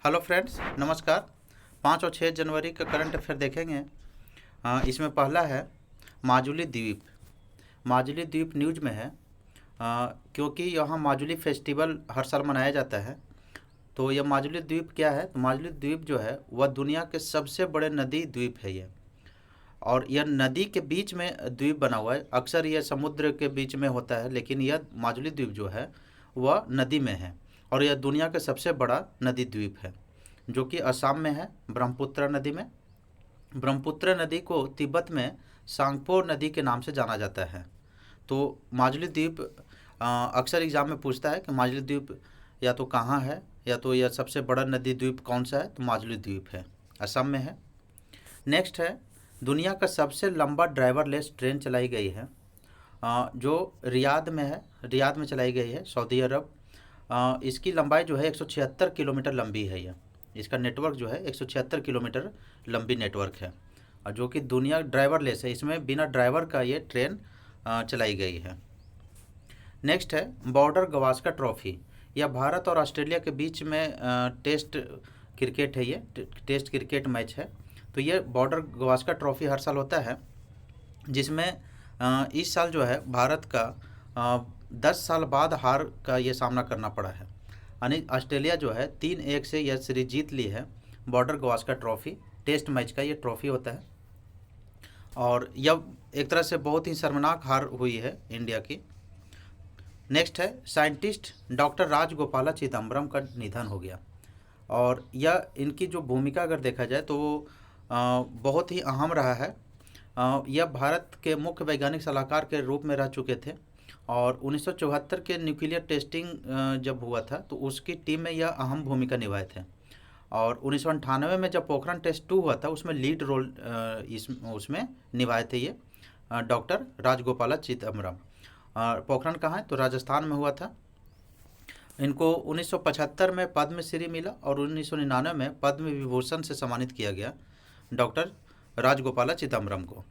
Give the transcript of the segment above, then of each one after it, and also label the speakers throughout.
Speaker 1: Hello friends, नमस्कार। 5 और 6 जनवरी का करंट अफेयर देखेंगे। इसमें पहला है माजुली द्वीप। माजुली द्वीप न्यूज में है क्योंकि यहाँ माजुली फेस्टिवल हर साल मनाया जाता है। तो यह माजुली द्वीप क्या है? तो माजुली द्वीप जो है वह दुनिया के सबसे बड़े नदी द्वीप है ये। और यह नदी के बीच में द्वीप बना हुआ है। अक्सर यह समुद्र के बीच में होता है, लेकिन यह माजुली द्वीप जो है वह नदी में है। और यह दुनिया का सबसे बड़ा नदी द्वीप है, जो कि असम में है, ब्रह्मपुत्र नदी में। ब्रह्मपुत्र नदी को तिब्बत में सांगपो नदी के नाम से जाना जाता है। तो माजुली द्वीप अक्सर एग्जाम में पूछता है कि माजुली द्वीप या तो कहाँ है, या तो यह सबसे बड़ा नदी द्वीप कौन सा है। तो माजुली द्वीप है, असम में है। नेक्स्ट है, दुनिया का सबसे लंबा ड्राइवरलेस ट्रेन चलाई गई है, जो रियाद में है। रियाद में चलाई गई है, सऊदी अरब। इसकी लंबाई जो है 176 किलोमीटर लंबी है। यह इसका नेटवर्क जो है 176 किलोमीटर लंबी नेटवर्क है, और जो कि दुनिया ड्राइवरलेस है। इसमें बिना ड्राइवर का ये ट्रेन चलाई गई है। नेक्स्ट है बॉर्डर गवास्कर ट्रॉफी। यह भारत और ऑस्ट्रेलिया के बीच में टेस्ट क्रिकेट है। ये टेस्ट क्रिकेट मैच है। तो ये बॉर्डर गवास्कर ट्रॉफी हर साल होता है, जिसमें इस साल जो है भारत का 10 साल बाद हार का ये सामना करना पड़ा है। यानी ऑस्ट्रेलिया जो है 3-1 से यह सीरीज जीत ली है। Border Gavaskar trophy test match का ये ट्रॉफी होता है, और यह एक तरह से बहुत ही शर्मनाक हार हुई है इंडिया की। नेक्स्ट है साइंटिस्ट डॉक्टर राजगोपाला चिदम्बरम का निधन हो गया। और यह इनकी जो भूमिका अगर देखा जाए तो वो बहुत ही अहम रहा है। यह भारत के मुख्य वैज्ञानिक सलाहकार के रूप में रह चुके थे। और 1974 के न्यूक्लियर टेस्टिंग जब हुआ था तो उसकी टीम में यह अहम भूमिका निभाए थे। और 1998 में जब पोखरण टेस्ट 2 हुआ था उसमें लीड रोल उसमें निभाए थे ये डॉक्टर राजगोपाला चिदम्बरम। पोखरण कहाँ है? तो राजस्थान में हुआ था। इनको 1975 में पद्मश्री मिला और 1999 में पद्म विभूषण से सम्मानित किया गया डॉक्टर राजगोपाला चिदम्बरम को।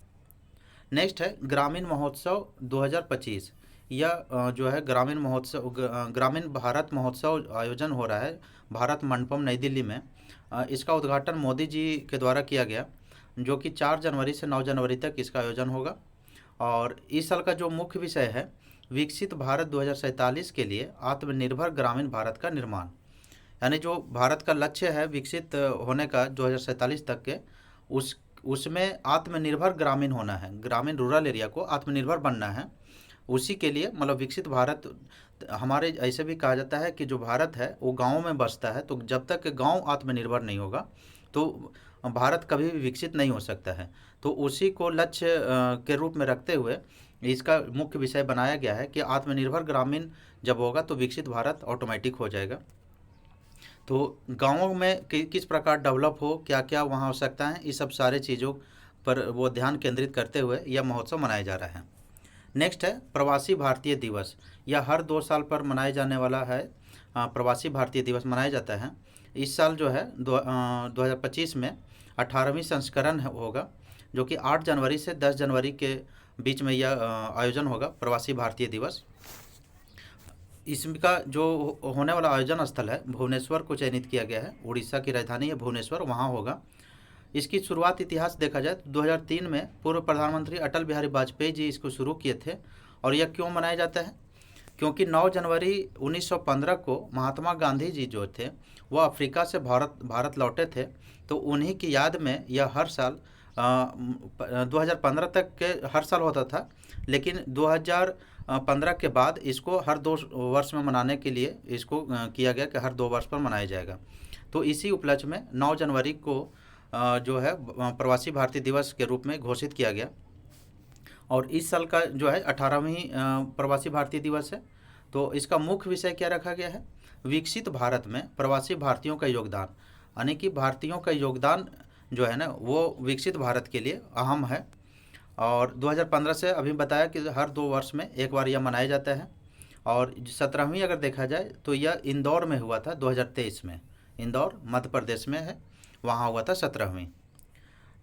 Speaker 1: नेक्स्ट है ग्रामीण महोत्सव 2025। यह जो है ग्रामीण महोत्सव, ग्रामीण भारत महोत्सव आयोजन हो रहा है भारत मंडपम नई दिल्ली में। इसका उद्घाटन मोदी जी के द्वारा किया गया, जो कि 4 जनवरी से 9 जनवरी तक इसका आयोजन होगा। और इस साल का जो मुख्य विषय है विकसित भारत 2047 के लिए आत्मनिर्भर ग्रामीण भारत का निर्माण। यानी जो भारत का लक्ष्य है विकसित होने का 2047 तक के, उसमें आत्मनिर्भर ग्रामीण होना है। ग्रामीण रूरल एरिया को आत्मनिर्भर बनना है। उसी के लिए मतलब विकसित भारत, हमारे ऐसे भी कहा जाता है कि जो भारत है वो गाँव में बसता है। तो जब तक गाँव आत्मनिर्भर नहीं होगा तो भारत कभी भी विकसित नहीं हो सकता है। तो उसी को लक्ष्य के रूप में रखते हुए इसका मुख्य विषय बनाया गया है कि आत्मनिर्भर ग्रामीण जब होगा तो विकसित भारत ऑटोमेटिक हो जाएगा। तो गाँवों में किस प्रकार डेवलप हो, क्या क्या वहाँ आवश्यकता है, इस सब सारे चीज़ों पर वो ध्यान केंद्रित करते हुए यह महोत्सव मनाया जा रहा है। नेक्स्ट है प्रवासी भारतीय दिवस। यह हर 2 साल पर मनाए जाने वाला है। प्रवासी भारतीय दिवस मनाया जाता है। इस साल जो है 2025 में 18वीं संस्करण होगा, जो कि 8 जनवरी से 10 जनवरी के बीच में यह आयोजन होगा, प्रवासी भारतीय दिवस। इसका जो होने वाला आयोजन स्थल है भुवनेश्वर को चयनित किया गया है। उड़ीसा की राजधानी है भुवनेश्वर, वहाँ होगा। इसकी शुरुआत इतिहास देखा जाए तो 2003 में पूर्व प्रधानमंत्री अटल बिहारी वाजपेयी जी इसको शुरू किए थे। और यह क्यों मनाया जाता है? क्योंकि 9 जनवरी 1915 को महात्मा गांधी जी जो थे वह अफ्रीका से भारत लौटे थे। तो उन्हीं की याद में यह हर साल 2015 तक के हर साल होता था, लेकिन 2015 के बाद इसको हर 2 वर्ष में मनाने के लिए इसको किया गया कि हर 2 वर्ष पर मनाया जाएगा। तो इसी उपलक्ष्य में 9 जनवरी को जो है प्रवासी भारतीय दिवस के रूप में घोषित किया गया। और इस साल का जो है 18वीं प्रवासी भारतीय दिवस है। तो इसका मुख्य विषय क्या रखा गया है? विकसित भारत में प्रवासी भारतीयों का योगदान। यानी कि भारतीयों का योगदान जो है ना वो विकसित भारत के लिए अहम है। और 2015 से अभी बताया कि हर 2 वर्ष में एक बार यह मनाया जाता है। और 17वीं अगर देखा जाए तो यह इंदौर में हुआ था 2023 में। इंदौर मध्य प्रदेश में है, वहाँ हुआ था 17वीं।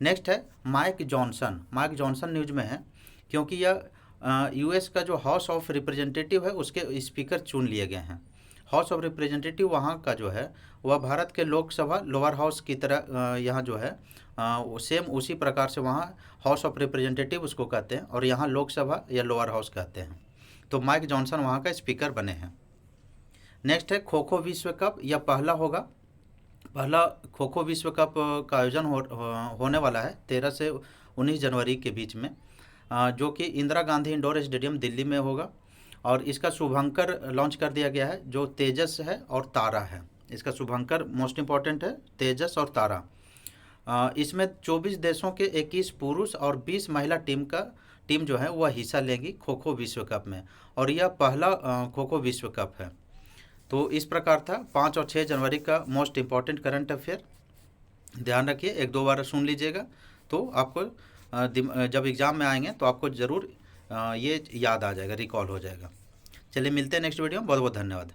Speaker 1: नेक्स्ट है Mike Johnson. Mike Johnson news में है क्योंकि यह यूएस का जो हाउस ऑफ रिप्रेजेंटेटिव है उसके स्पीकर चुन लिए गए हैं। हाउस ऑफ रिप्रेजेंटेटिव वहाँ का जो है वह भारत के लोकसभा लोअर हाउस की तरह यहाँ जो है सेम उसी प्रकार से वहाँ हाउस ऑफ रिप्रेजेंटेटिव उसको कहते हैं और यहाँ लोकसभा या लोअर हाउस कहते हैं। तो माइक जॉनसन वहाँ का स्पीकर बने हैं। नेक्स्ट है खो खो विश्व कप, यह पहला होगा, पहला खो खो विश्व कप का आयोजन होने वाला है 13 से 19 जनवरी के बीच में, जो कि इंदिरा गांधी इंडोर स्टेडियम दिल्ली में होगा। और इसका शुभंकर लॉन्च कर दिया गया है जो तेजस है और तारा है। इसका शुभंकर मोस्ट इम्पॉर्टेंट है, तेजस और तारा। इसमें 24 देशों के 21 पुरुष और 20 महिला टीम जो है वह हिस्सा लेंगी खो खो विश्व कप में, और यह पहला खो खो विश्व कप है। तो इस प्रकार था 5 और 6 जनवरी का मोस्ट इम्पॉर्टेंट करंट अफेयर। ध्यान रखिए, एक दो बार सुन लीजिएगा तो आपको जब एग्ज़ाम में आएंगे तो आपको ज़रूर ये याद आ जाएगा, रिकॉल हो जाएगा। चलिए मिलते हैं नेक्स्ट वीडियो में। बहुत बहुत धन्यवाद।